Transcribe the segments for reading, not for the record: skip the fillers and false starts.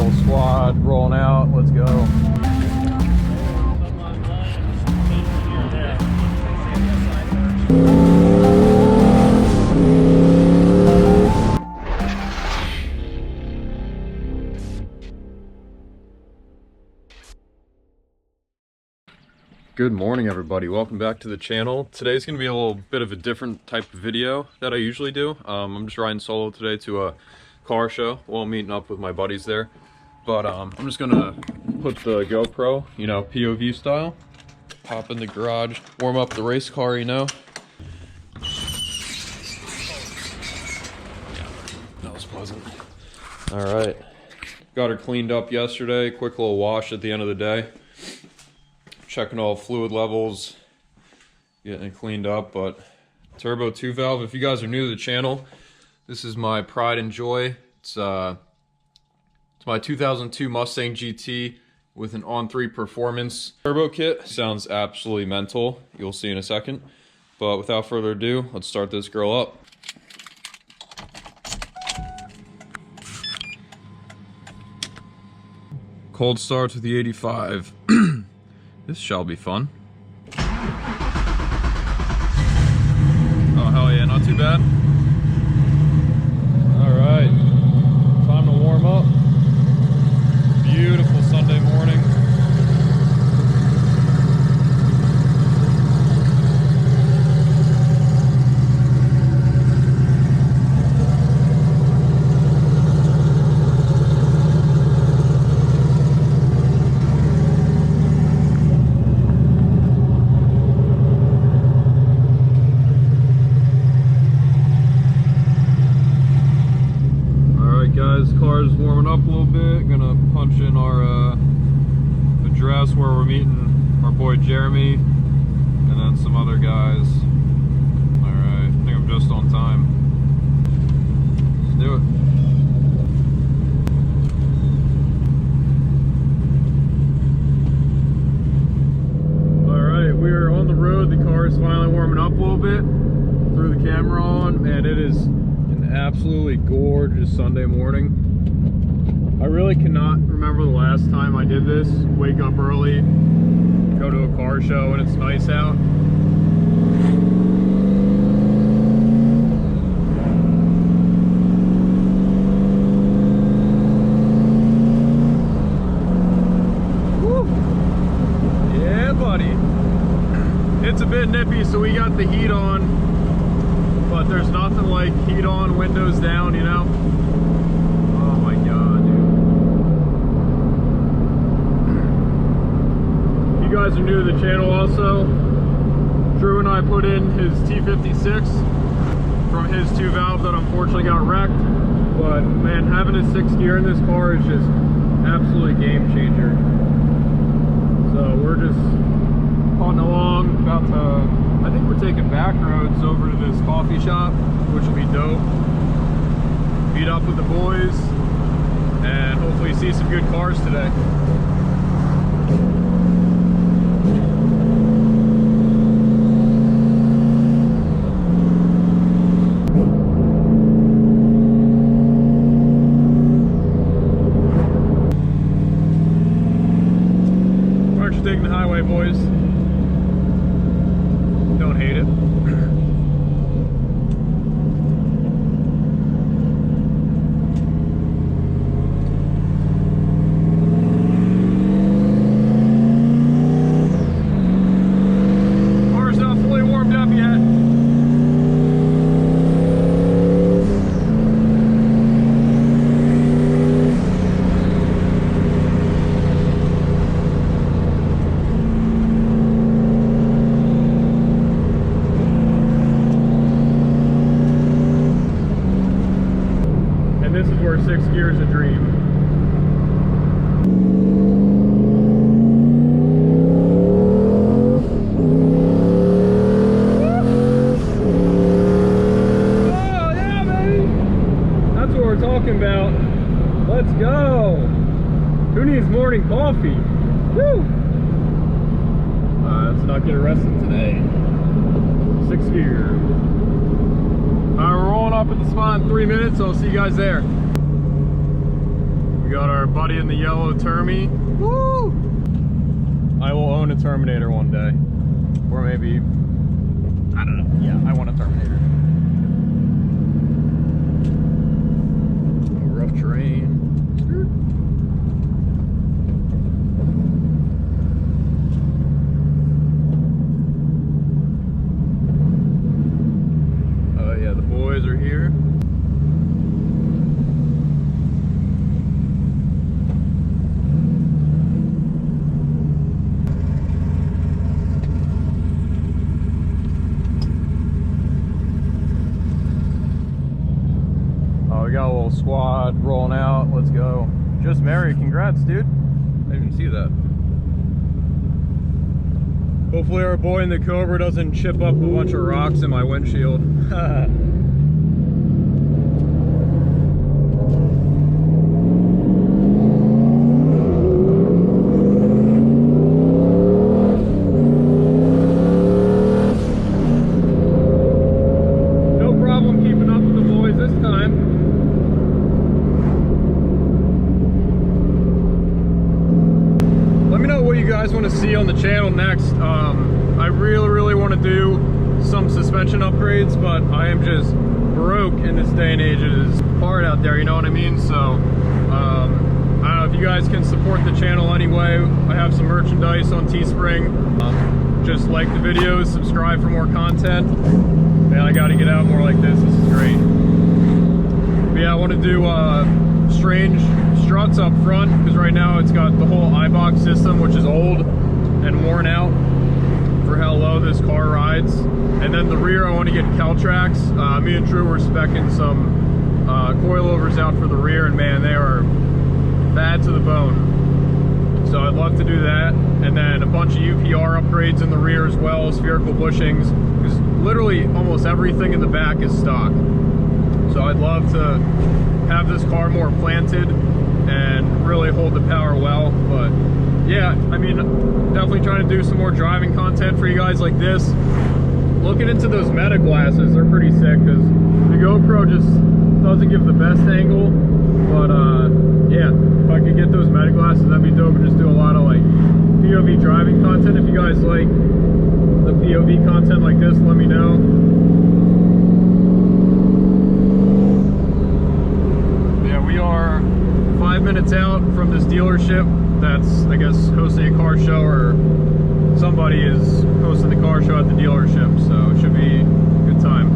Whole squad rolling out. Let's go. Good morning, everybody. Welcome back to the channel. Today's gonna be a little bit of a different type of video that I usually do. I'm just riding solo today to a car show. Well, I'm meeting up with my buddies there, but I'm just gonna put the GoPro, you know, POV style, hop in the garage, warm up the race car, you know. Yeah, that was pleasant. All right, got her cleaned up yesterday. Quick little wash at the end of the day. Checking all fluid levels, getting it cleaned up. But turbo 2 valve, if you guys are new to the channel, this is my pride and joy. It's my 2002 Mustang GT with an on-3 performance turbo kit. Sounds absolutely mental, you'll see in a second. But without further ado, let's start this girl up. Cold starts with the 85. This shall be fun. Oh, hell yeah, not too bad. All right, time to warm up. Beautiful Sunday morning. Guys, car's warming up a little bit. Gonna punch in our address where we're meeting our boy Jeremy and then some other guys. Alright, I think I'm just on time. Let's do it. Alright, we're on the road. The car is finally warming up a little bit. Threw the camera on, and it is absolutely gorgeous Sunday morning. I really cannot remember the last time I did this. Wake up early, go to a car show, and it's nice out. Woo. Yeah, buddy. It's a bit nippy, so we got the heat on. But there's nothing like heat on, windows down, you know? Oh my god, dude. You guys are new to the channel also. Drew and I put in his T56 from his 2 valve that unfortunately got wrecked. But man, having a 6th gear in this car is just absolutely game changer. So we're just putting along, about to, I think we're taking back roads over to this coffee shop, which will be dope. Meet up with the boys and hopefully see some good cars today. Why aren't you taking the highway, boys? Don't hate it. Car's not fully warmed up yet. This is where 6th gear is a dream. Oh yeah, baby! That's what we're talking about. Let's go! Who needs morning coffee? Woo! Let's not get arrested today. 6th gear. Alright, we're rolling up at the spot in 3 minutes, so I'll see you guys there. We got our buddy in the yellow Termi. Woo! I will own a Terminator one day. Or maybe, I don't know. Yeah, I want a Terminator. Rough terrain. Oh yeah, the boys are here. We got a little squad rolling out. Let's go. Just married. Congrats, dude. I didn't even see that. Hopefully our boy in the Cobra doesn't chip up a bunch of rocks in my windshield. No problem keeping up with the boys this time. Let me know what you guys want to see on the channel next. I really want to do some suspension upgrades, but I am just broke in this day and age. It is hard out there, you know what I mean? So I don't know if you guys can support the channel anyway. I have some merchandise on Teespring. Just like the videos, subscribe for more content. Man, I got to get out more like this. This is great. But yeah, I want to do strange struts up front, because right now it's got the whole iBox system, which is old and worn out for how low this car rides. And then the rear, I want to get Caltrax. Me and Drew were speccing some coilovers out for the rear, and man, they are bad to the bone. So I'd love to do that. And then a bunch of UPR upgrades in the rear as well, spherical bushings, because literally almost everything in the back is stock. So I'd love to have this car more planted and really hold the power well. But yeah, I mean, definitely trying to do some more driving content for you guys like this. Looking into those meta glasses, they're pretty sick, because the GoPro just doesn't give the best angle. But yeah, if I could get those meta glasses, that'd be dope, and just do a lot of like POV driving content. If you guys like the POV content like this, let me know. Yeah, we are 5 minutes out from this dealership that's, I guess, hosting a car show, or somebody is hosting the car show at the dealership, so it should be a good time.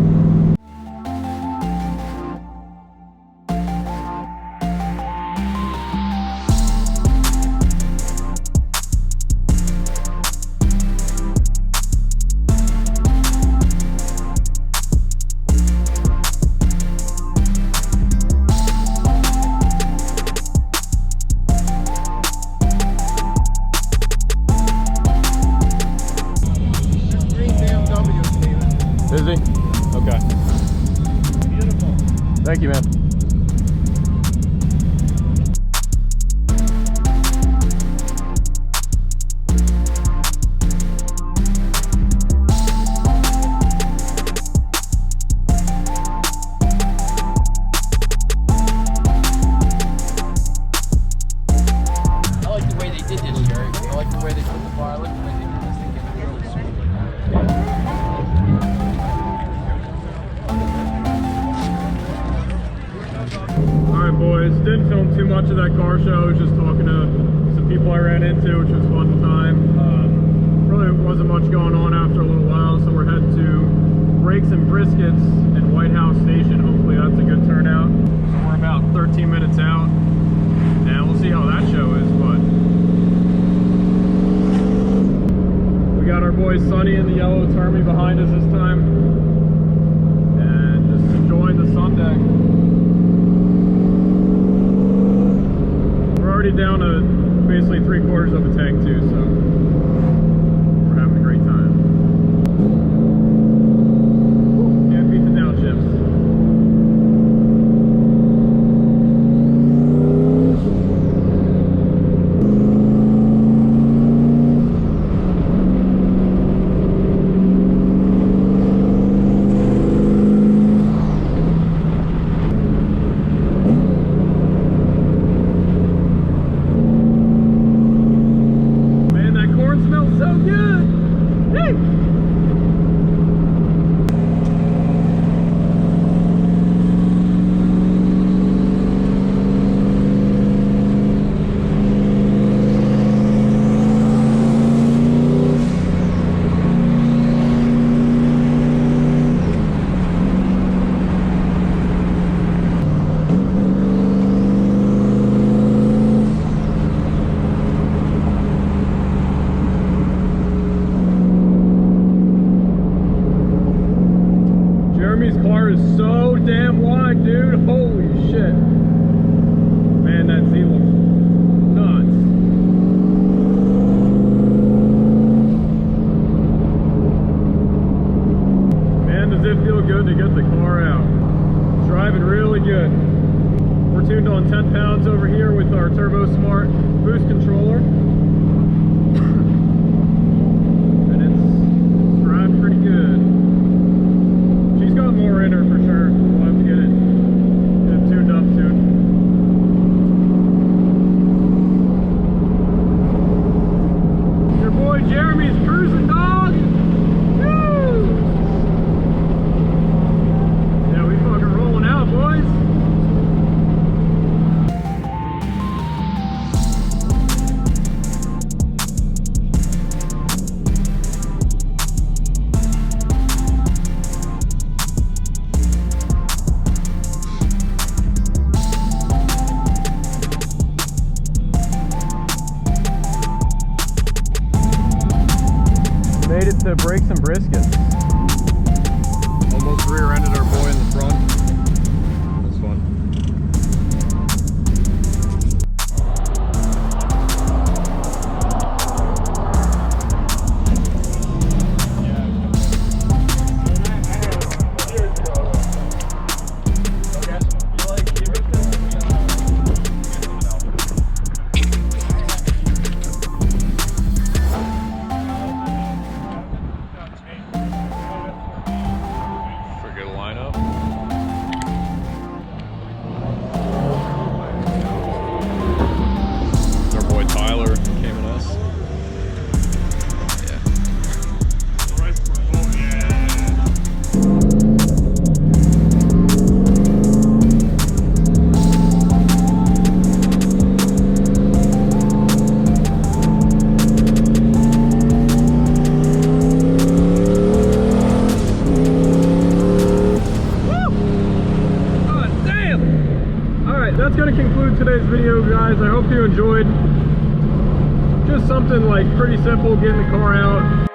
Is he? Okay. Beautiful. Thank you, man. I like the way they did this, Jerry. I like the way they put the bar. I like the way they did this. They get it really smooth. Alright boys, didn't film too much of that car show, just talking to some people I ran into, which was a fun time. Really wasn't much going on after a little while, so we're heading to Brakes and Briskets in White House Station. Hopefully that's a good turnout. So we're about 13 minutes out, and we'll see how that show is, but we got our boy Sonny in the yellow Termi behind us this time, and just enjoying the Sunday. Already down to basically 3/4 of a tank too, so we're having a great time. Can't beat the downshifts. dude. Holy shit. Man, that Z looks nuts. Man, does it feel good to get the car out. It's driving really good. We're tuned on 10 pounds over here with our Turbo Smart boost controller. And it's driving pretty good. She's got more in her for sure. We'll have to get it tuned up soon. Your boy Jeremy's cruising, dog. Woo! Yeah, we fucking rolling out, boys. Made it to Brakes and Briskets. Almost rear-ended our boy in the front. That's fun. That's going to conclude today's video, guys. I hope you enjoyed. Just something like pretty simple, getting the car out.